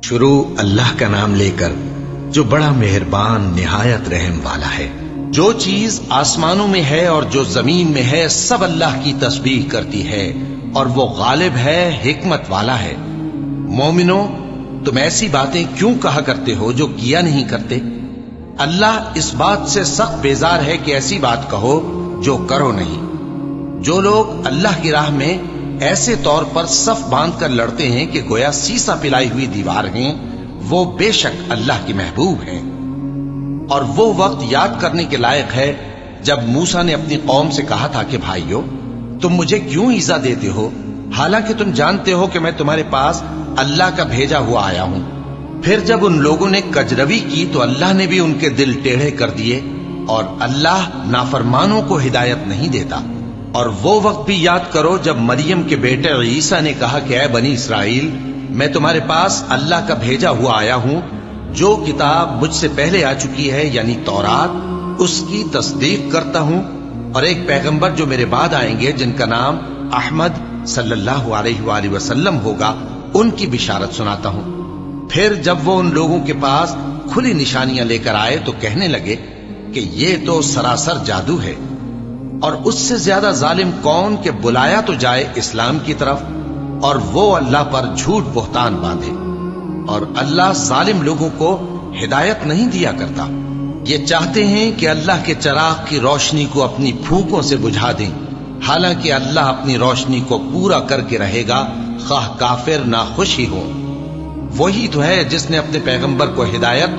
شروع اللہ کا نام لے کر جو بڑا مہربان نہایت رحم والا ہے۔ جو چیز آسمانوں میں ہے اور جو زمین میں ہے سب اللہ کی تسبیح کرتی ہے اور وہ غالب ہے، حکمت والا ہے۔ مومنو، تم ایسی باتیں کیوں کہا کرتے ہو جو کیا نہیں کرتے؟ اللہ اس بات سے سخت بیزار ہے کہ ایسی بات کہو جو کرو نہیں۔ جو لوگ اللہ کی راہ میں ایسے طور پر صف باندھ کر لڑتے ہیں کہ گویا سیسا پلائی ہوئی دیوار ہیں، وہ بے شک اللہ کے محبوب ہیں۔ اور وہ وقت یاد کرنے کے لائق ہے جب موسیٰ نے اپنی قوم سے کہا تھا کہ بھائیو، تم مجھے کیوں ایذا دیتے ہو، حالانکہ تم جانتے ہو کہ میں تمہارے پاس اللہ کا بھیجا ہوا آیا ہوں۔ پھر جب ان لوگوں نے کجروی کی تو اللہ نے بھی ان کے دل ٹیڑھے کر دیے، اور اللہ نافرمانوں کو ہدایت نہیں دیتا۔ اور وہ وقت بھی یاد کرو جب مریم کے بیٹے عیسیٰ نے کہا کہ اے بنی اسرائیل، میں تمہارے پاس اللہ کا بھیجا ہوا آیا ہوں، جو کتاب مجھ سے پہلے آ چکی ہے یعنی تورات، اس کی تصدیق کرتا ہوں، اور ایک پیغمبر جو میرے بعد آئیں گے جن کا نام احمد صلی اللہ علیہ وآلہ وسلم ہوگا، ان کی بشارت سناتا ہوں۔ پھر جب وہ ان لوگوں کے پاس کھلی نشانیاں لے کر آئے تو کہنے لگے کہ یہ تو سراسر جادو ہے، اور اس سے زیادہ ظالم کون کہ بلایا تو جائے اسلام کی طرف اور وہ اللہ پر جھوٹ بہتان باندھے۔ اور اللہ ظالم لوگوں کو ہدایت نہیں دیا کرتا۔ یہ چاہتے ہیں کہ اللہ کے چراغ کی روشنی کو اپنی پھونکوں سے بجھا دیں، حالانکہ اللہ اپنی روشنی کو پورا کر کے رہے گا، خواہ کافر ناخوش ہی ہو۔ وہی تو ہے جس نے اپنے پیغمبر کو ہدایت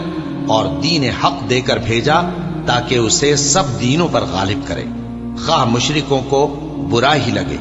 اور دین حق دے کر بھیجا تاکہ اسے سب دینوں پر غالب کرے، خواہ مشرکوں کو برا ہی لگے۔